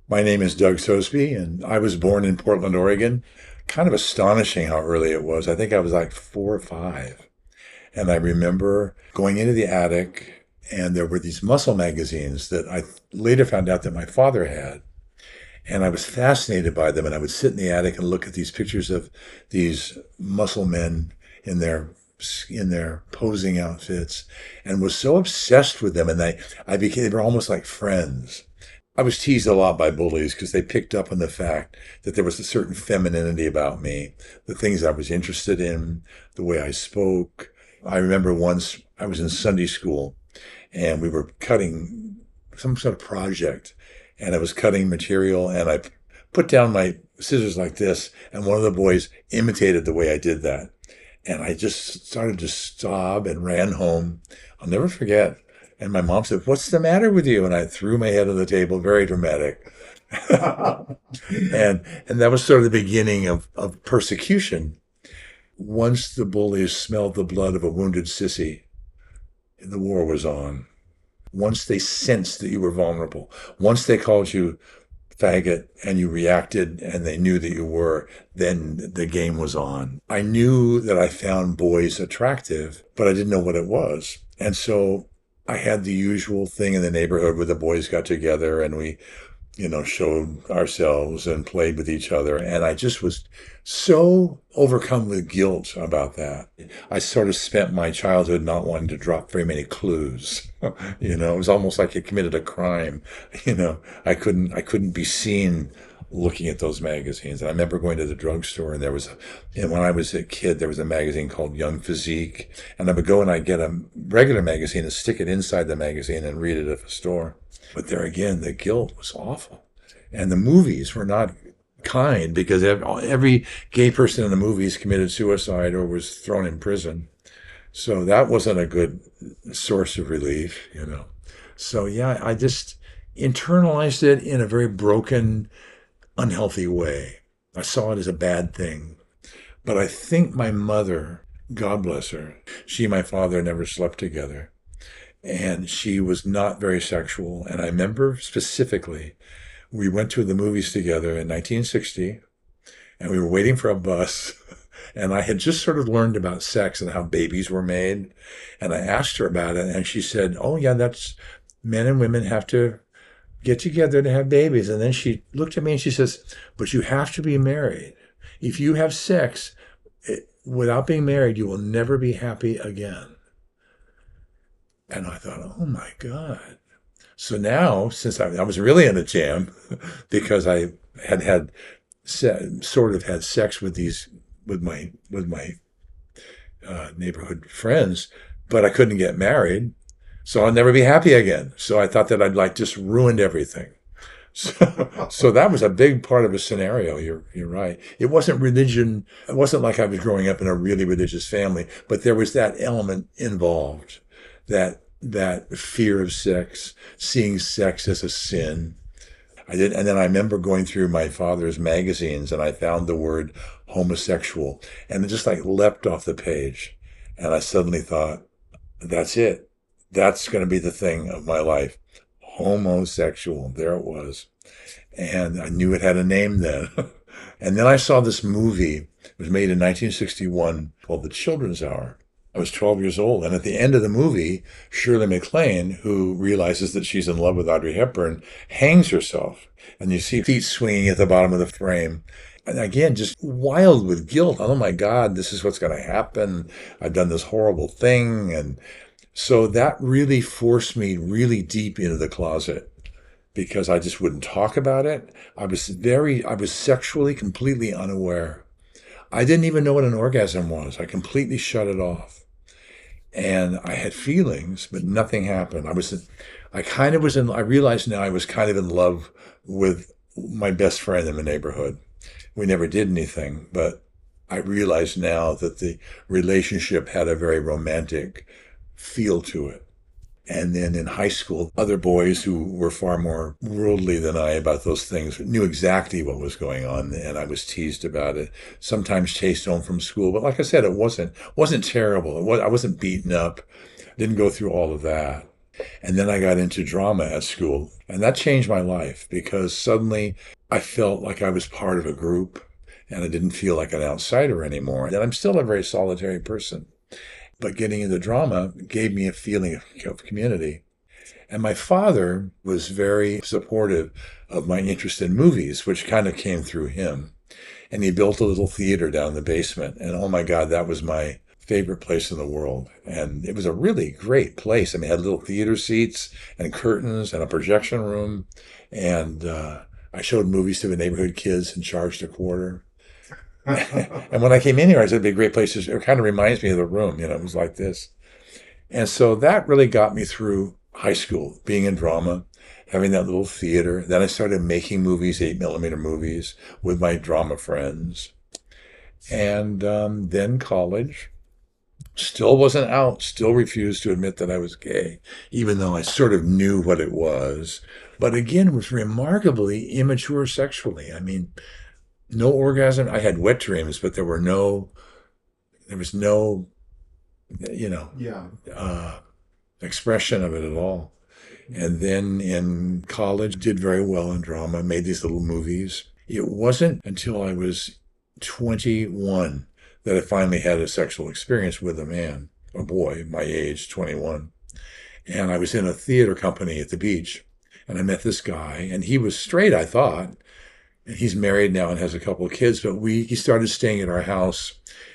My name is Doug Soesbe, and I was born in Portland, Oregon. Kind of astonishing how early it was. I think I was like 4 or 5. And I remember going into the attic, and there were these muscle magazines that I later found out that my father had. And I was fascinated by them. And I would sit in the attic and look at these pictures of these muscle men in their in their posing outfits, and was so obsessed with them. And I became, they were almost like friends. I was teased a lot by bullies because they picked up on the fact that there was a certain femininity about me, the things I was interested in, the way I spoke. I remember once I was in Sunday school and we were cutting some sort of project, and I was cutting material, and I put down my scissors like this, and one of the boys imitated the way I did that. And I just started to sob and ran home. I'll never forget. And my mom said, "What's the matter with you?" And I threw my head on the table, very dramatic. And that was sort of the beginning of persecution. Once the bullies smelled the blood of a wounded sissy, the war was on. Once they sensed that you were vulnerable, once they called you faggot and you reacted and they knew that you were, then the game was on. I knew that I found boys attractive, but I didn't know what it was. And so I had the usual thing in the neighborhood where the boys got together and we, showed ourselves and played with each other. And I just was so overcome with guilt about that. I sort of spent my childhood not wanting to drop very many clues. It was almost like I committed a crime. I couldn't be seen looking at those magazines. And I remember going to the drugstore, and and when I was a kid, there was a magazine called Young Physique. And I would go and I'd get a regular magazine and stick it inside the magazine and read it at the store. But there again, the guilt was awful. And the movies were not kind, because every gay person in the movies committed suicide or was thrown in prison. So that wasn't a good source of relief. So yeah, I just internalized it in a very broken, unhealthy way. I saw it as a bad thing. But I think my mother, God bless her, she and my father never slept together. And she was not very sexual. And I remember specifically, we went to the movies together in 1960, and we were waiting for a bus. And I had just sort of learned about sex and how babies were made. And I asked her about it, and she said, "Oh, yeah, that's men and women have to get together to have babies." And then she looked at me and she says, "But you have to be married. If you have sex without being married, you will never be happy again." And I thought, oh my God. So now, since I was really in a jam, because I had sort of had sex with my neighborhood friends, but I couldn't get married, so I'll never be happy again. So I thought that I'd just ruined everything. So that was a big part of the scenario. You're right. It wasn't religion. It wasn't like I was growing up in a really religious family, but there was that element involved, that fear of sex, seeing sex as a sin. And then I remember going through my father's magazines, and I found the word homosexual, and it just like leapt off the page. And I suddenly thought, that's it. That's going to be the thing of my life. Homosexual. There it was. And I knew it had a name then. And then I saw this movie. It was made in 1961 called The Children's Hour. I was 12 years old. And at the end of the movie, Shirley MacLaine, who realizes that she's in love with Audrey Hepburn, hangs herself. And you see feet swinging at the bottom of the frame. And again, just wild with guilt. Oh my God, this is what's going to happen. I've done this horrible thing. And so that really forced me really deep into the closet, because I just wouldn't talk about it. I was sexually completely unaware. I didn't even know what an orgasm was. I completely shut it off. And I had feelings, but nothing happened. I realized now I was kind of in love with my best friend in the neighborhood. We never did anything, but I realize now that the relationship had a very romantic feel to it. And then in high school, other boys who were far more worldly than I about those things knew exactly what was going on, and I was teased about it, sometimes chased home from school. But like I said, it wasn't terrible. I wasn't beaten up. Didn't go through all of that. And then I got into drama at school. And that changed my life because suddenly I felt like I was part of a group and I didn't feel like an outsider anymore. And I'm still a very solitary person. But getting into drama gave me a feeling of community. And my father was very supportive of my interest in movies, which kind of came through him. And he built a little theater down in the basement. And oh my God, that was my favorite place in the world. And it was a really great place. I mean, it had little theater seats and curtains and a projection room. And I showed movies to the neighborhood kids and charged a quarter. And when I came in here, I said, it'd be a great place. It kind of reminds me of the room. It was like this. And so that really got me through high school, being in drama, having that little theater. Then I started making movies, 8mm movies, with my drama friends. And then college. Still wasn't out, still refused to admit that I was gay, even though I sort of knew what it was. But again, was remarkably immature sexually. I mean, no orgasm. I had wet dreams, but there was no, Yeah. expression of it at all. And then in college, did very well in drama, made these little movies. It wasn't until I was 21 that I finally had a sexual experience with a man, a boy, my age, 21. And I was in a theater company at the beach, and I met this guy, and he was straight, I thought. And he's married now and has a couple of kids, but he started staying at our house,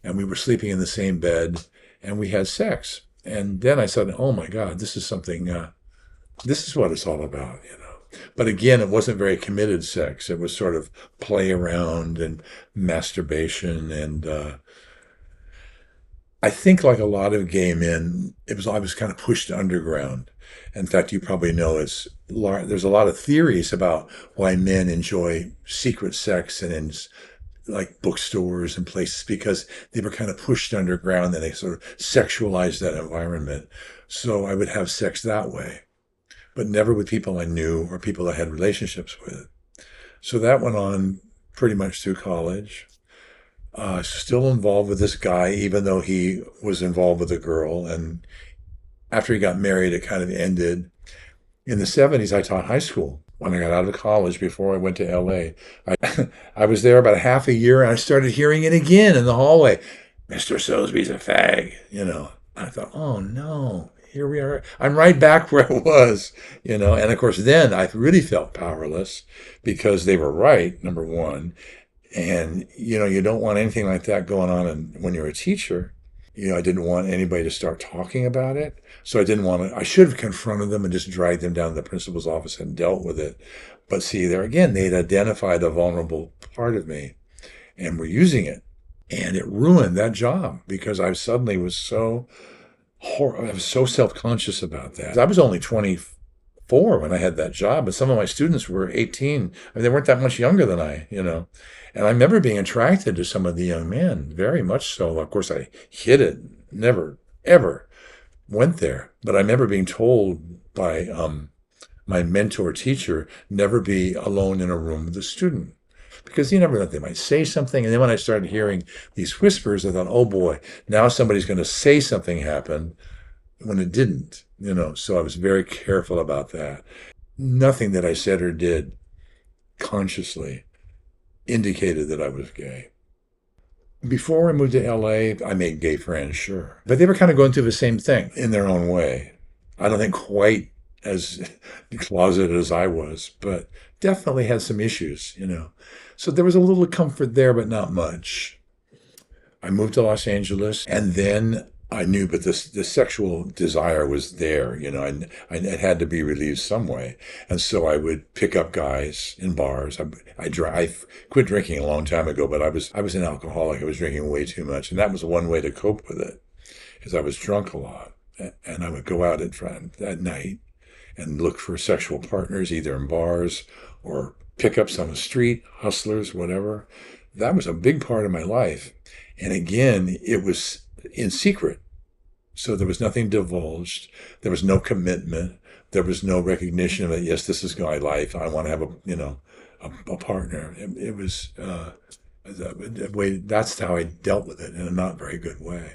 and we were sleeping in the same bed, and we had sex. And then I said, oh my God, this is something, this is what it's all about. But again, it wasn't very committed sex. It was sort of play around and masturbation. And I think like a lot of gay men, I was kind of pushed underground. In fact, you probably know there's a lot of theories about why men enjoy secret sex and in like bookstores and places, because they were kind of pushed underground and they sort of sexualized that environment. So I would have sex that way, but never with people I knew or people I had relationships with. So that went on pretty much through college. Still involved with this guy, even though he was involved with a girl. And after he got married, it kind of ended. In the 70s, I taught high school. When I got out of college, before I went to LA, I was there about half a year, and I started hearing it again in the hallway. Mr. Soesbe's a fag, I thought, oh no, here we are. I'm right back where I was, And of course, then I really felt powerless because they were right, number one. And, you don't want anything like that going on when you're a teacher. I didn't want anybody to start talking about it. So I should have confronted them and just dragged them down to the principal's office and dealt with it. But see, there again, they'd identified a vulnerable part of me and were using it. And it ruined that job because I suddenly was so self-conscious about that. I was only 24 when I had that job, but some of my students were 18. I mean, they weren't that much younger than I. And I remember being attracted to some of the young men, very much so. Of course, I hid it, never, ever went there. But I remember being told by my mentor teacher, never be alone in a room with a student. Because you never know, they might say something. And then when I started hearing these whispers, I thought, oh boy, now somebody's going to say something happened when it didn't, So I was very careful about that. Nothing that I said or did consciously indicated that I was gay. Before I moved to LA, I made gay friends, sure. But they were kind of going through the same thing in their own way. I don't think quite as closeted as I was, but definitely had some issues, So there was a little comfort there, but not much. I moved to Los Angeles, and then I knew, but the sexual desire was there, it had to be relieved some way. And so I would pick up guys in bars. I quit drinking a long time ago, but I was an alcoholic. I was drinking way too much. And that was one way to cope with it, because I was drunk a lot. And I would go out at night and look for sexual partners, either in bars or pickups on the street, hustlers, whatever. That was a big part of my life. And again, it was in secret. So there was nothing divulged. There was no commitment. There was no recognition of it. Yes, this is my life. I want to have a partner. It was the way. That's how I dealt with it in a not very good way.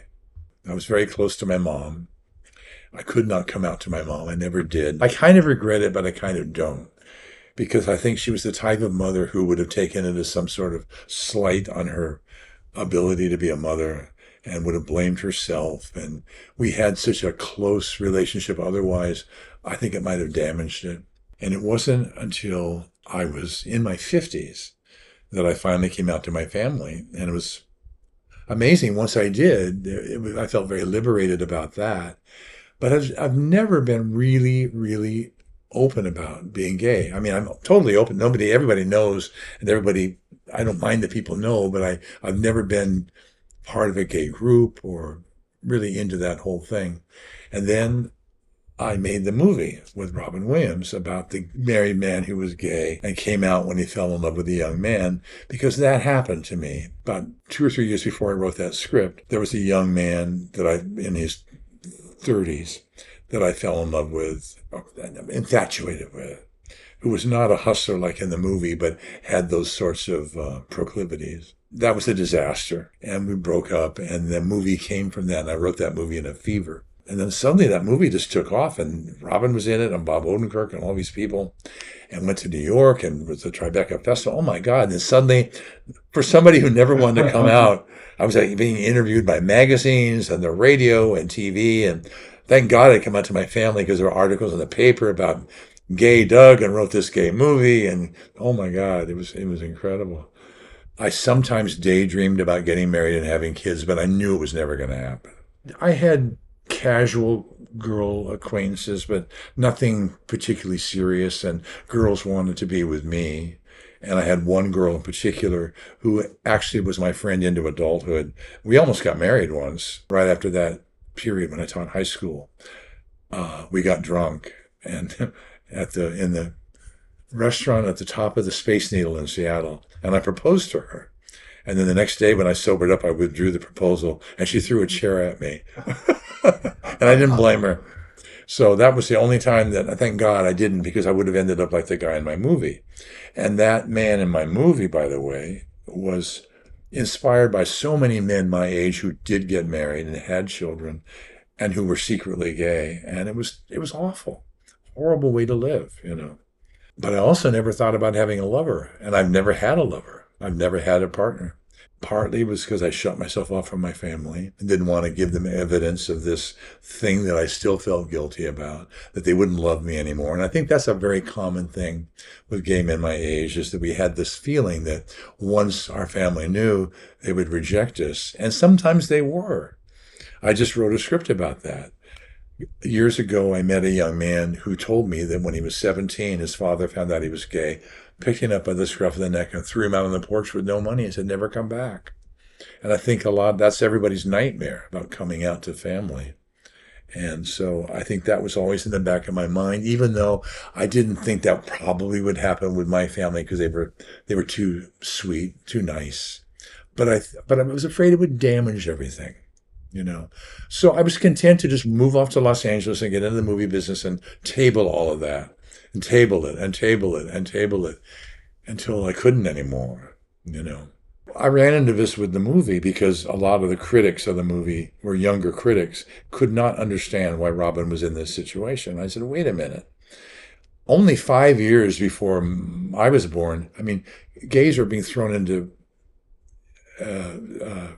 I was very close to my mom. I could not come out to my mom. I never did. I kind of regret it, but I kind of don't. Because I think she was the type of mother who would have taken it as some sort of slight on her ability to be a mother and would have blamed herself. And we had such a close relationship. Otherwise, I think it might have damaged it. And it wasn't until I was in my 50s that I finally came out to my family. And it was amazing. Once I did, I felt very liberated about that. But I've never been really, really open about being gay. I mean, I'm totally open. Everybody knows, and I don't mind that people know, but I've never been part of a gay group or really into that whole thing. And then I made the movie with Robin Williams about the married man who was gay and came out when he fell in love with a young man, because that happened to me. About 2 or 3 years before I wrote that script, there was a young man in his 30s that I fell in love with, infatuated with, who was not a hustler like in the movie, but had those sorts of proclivities. That was a disaster, and we broke up, and the movie came from that, and I wrote that movie in a fever. And then suddenly that movie just took off, and Robin was in it, and Bob Odenkirk, and all these people, and went to New York, and was the Tribeca Festival. Oh my God. And then suddenly, for somebody who never wanted to come out, I was like being interviewed by magazines and the radio and TV, and thank God I come out to my family, because there were articles in the paper about gay Doug and wrote this gay movie, and oh my God, it was incredible. I sometimes daydreamed about getting married and having kids, but I knew it was never going to happen. I had casual girl acquaintances, but nothing particularly serious, and girls wanted to be with me. And I had one girl in particular who actually was my friend into adulthood. We almost got married once, right after that period when I taught high school. We got drunk, and in the restaurant at the top of the Space Needle in Seattle, and I proposed to her. And then the next day when I sobered up, I withdrew the proposal, and she threw a chair at me. And I didn't blame her. So that was the only time that, thank God I didn't, because I would have ended up like the guy in my movie. And that man in my movie, by the way, was inspired by so many men my age who did get married and had children and who were secretly gay. And it was awful. Horrible way to live, But I also never thought about having a lover. And I've never had a lover. I've never had a partner. Partly was because I shut myself off from my family and didn't want to give them evidence of this thing that I still felt guilty about, that they wouldn't love me anymore. And I think that's a very common thing with gay men my age, is that we had this feeling that once our family knew, they would reject us. And sometimes they were. I just wrote a script about that. Years ago, I met a young man who told me that when he was 17, his father found out he was gay, picked him up by the scruff of the neck and threw him out on the porch with no money and said, never come back. And I think that's everybody's nightmare about coming out to family. And so I think that was always in the back of my mind, even though I didn't think that probably would happen with my family, because they were too sweet, too nice. But I was afraid it would damage everything. So I was content to just move off to Los Angeles and get into the movie business and table all of that, and table it and table it and table it until I couldn't anymore. I ran into this with the movie because a lot of the critics of the movie were younger critics, could not understand why Robin was in this situation. I said, wait a minute. Only 5 years before I was born, gays were being thrown into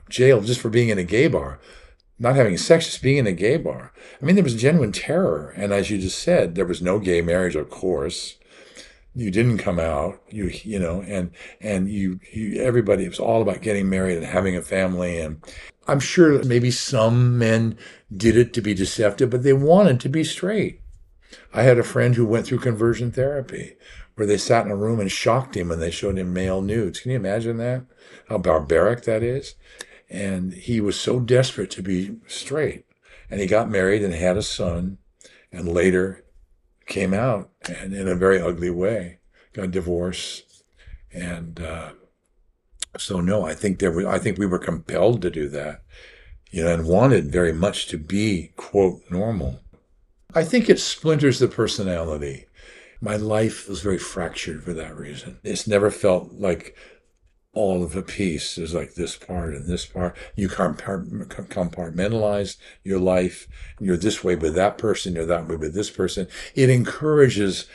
jail just for being in a gay bar. Not having sex, just being in a gay bar. There was genuine terror. And as you just said, there was no gay marriage, of course. You didn't come out, and everybody, it was all about getting married and having a family. And I'm sure maybe some men did it to be deceptive, but they wanted to be straight. I had a friend who went through conversion therapy, where they sat in a room and shocked him when they showed him male nudes. Can you imagine that? How barbaric that is? And he was so desperate to be straight. And he got married and had a son, and later came out, and in a very ugly way, got divorced. And so no, I think we were compelled to do that, and wanted very much to be, quote, normal. I think it splinters the personality. My life was very fractured for that reason. It's never felt like all of a piece. There's like this part and this part. You compartmentalize your life. You're this way with that person. You're that way with this person. It encourages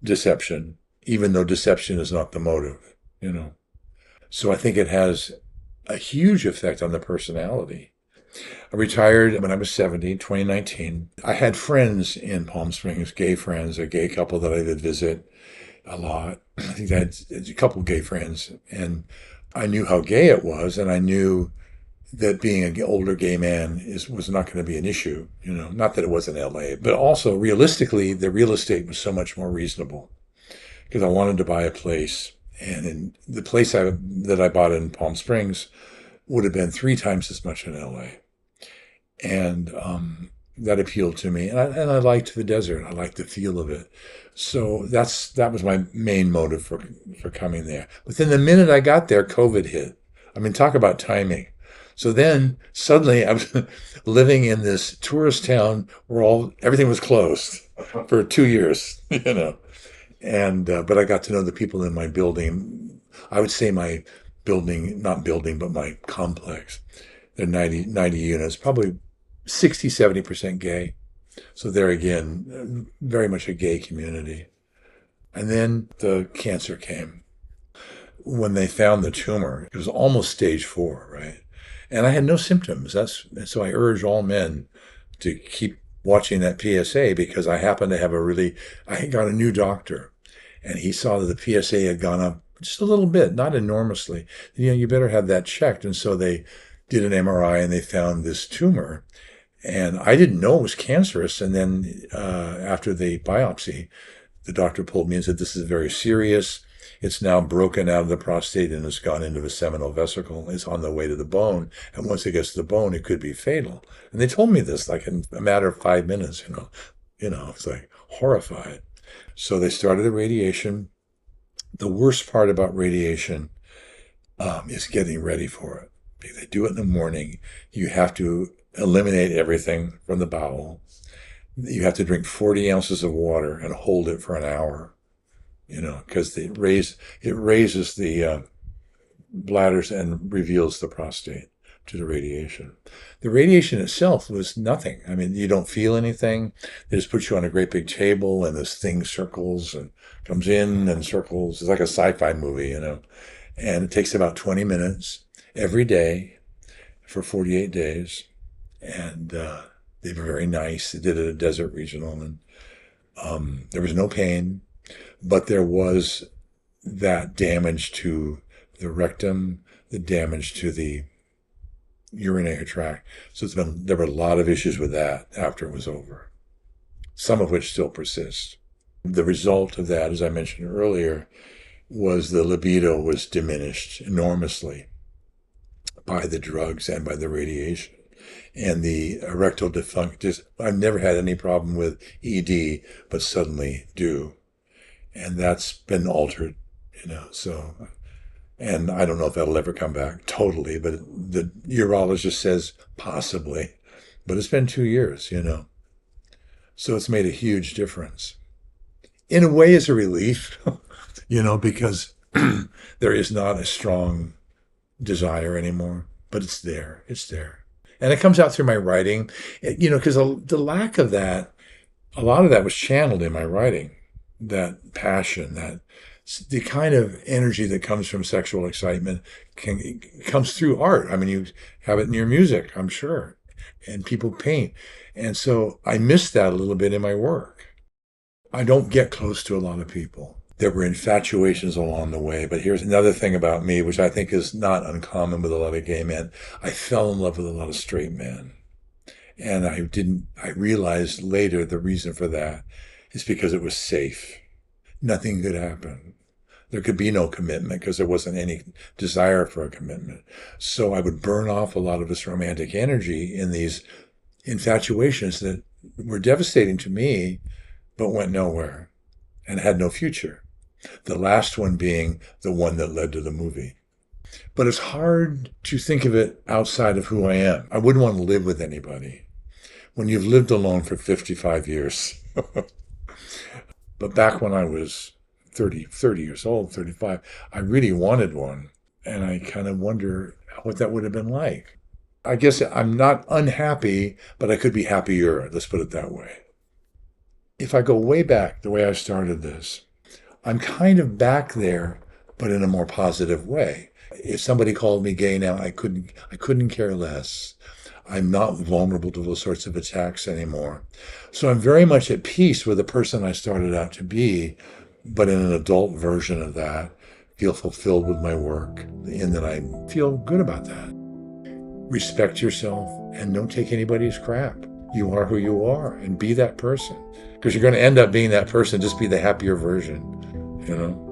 deception, even though deception is not the motive, you know. So I think it has a huge effect on the personality. I retired when I was 70, 2019. I had friends in Palm Springs, gay friends, a gay couple that I would visit a lot. I think I had a couple of gay friends, and I knew how gay it was, and I knew that being an older gay man was not going to be an issue, you know. Not that it was in LA, but also realistically, the real estate was so much more reasonable because I wanted to buy a place, and in the place that I bought in Palm Springs would have been 3 times as much in LA. And that appealed to me. And I liked the desert. I liked the feel of it. So that was my main motive for coming there. But then the minute I got there, COVID hit. I mean, talk about timing. So then suddenly I was living in this tourist town where everything was closed for 2 years, you know. And but I got to know the people in my building. I would say my building, not building, but my complex. They're 90 units, probably 60, 70% gay. So there again, very much a gay community. And then the cancer came. When they found the tumor, it was almost stage 4, right? And I had no symptoms. So I urge all men to keep watching that PSA because I happened to have I got a new doctor and he saw that the PSA had gone up just a little bit, not enormously. You know, you better have that checked. And so they did an MRI and they found this tumor. And I didn't know it was cancerous. And then after the biopsy, the doctor pulled me and said, "This is very serious. It's now broken out of the prostate and it's gone into the seminal vesicle. It's on the way to the bone. And once it gets to the bone, it could be fatal." And they told me this like in a matter of 5 minutes, you know, it's like horrified. So they started the radiation. The worst part about radiation is getting ready for it. They do it in the morning. You have to eliminate everything from the bowel. You have to drink 40 ounces of water and hold it for an hour, you know, because it raises the bladders and reveals the prostate to the radiation. The radiation itself was nothing. I mean, you don't feel anything. They just put you on a great big table and this thing circles and comes in and circles. It's like a sci-fi movie, you know, and it takes about 20 minutes every day for 48 days. And they were very nice. They did it at a desert regional, and there was no pain, but there was that damage to the rectum, the damage to the urinary tract. So there were a lot of issues with that after it was over, some of which still persist. The result of that, as I mentioned earlier, was the libido was diminished enormously by the drugs and by the radiation. And the erectile dysfunction, I've never had any problem with ED, but suddenly do. And that's been altered, you know, so, and I don't know if that'll ever come back totally, but the urologist says possibly, but it's been 2 years, you know. So it's made a huge difference. In a way, it's a relief, you know, because there is not a strong desire anymore, but it's there. It's there. And it comes out through my writing, you know, because the lack of that, a lot of that was channeled in my writing, that passion, the kind of energy that comes from sexual excitement comes through art. I mean, you have it in your music, I'm sure, and people paint. And so I miss that a little bit in my work. I don't get close to a lot of people. There were infatuations along the way, but here's another thing about me, which I think is not uncommon with a lot of gay men. I fell in love with a lot of straight men. And I realized later the reason for that is because it was safe. Nothing could happen. There could be no commitment because there wasn't any desire for a commitment. So I would burn off a lot of this romantic energy in these infatuations that were devastating to me, but went nowhere and had no future. The last one being the one that led to the movie. But it's hard to think of it outside of who I am. I wouldn't want to live with anybody when you've lived alone for 55 years. But back when I was 30 years old, 35, I really wanted one. And I kind of wonder what that would have been like. I guess I'm not unhappy, but I could be happier. Let's put it that way. If I go way back, the way I started this, I'm kind of back there, but in a more positive way. If somebody called me gay now, I couldn't care less. I'm not vulnerable to those sorts of attacks anymore. So I'm very much at peace with the person I started out to be, but in an adult version of that, feel fulfilled with my work, in that I feel good about that. Respect yourself and don't take anybody's crap. You are who you are, and be that person. Because you're going to end up being that person, just be the happier version, you know?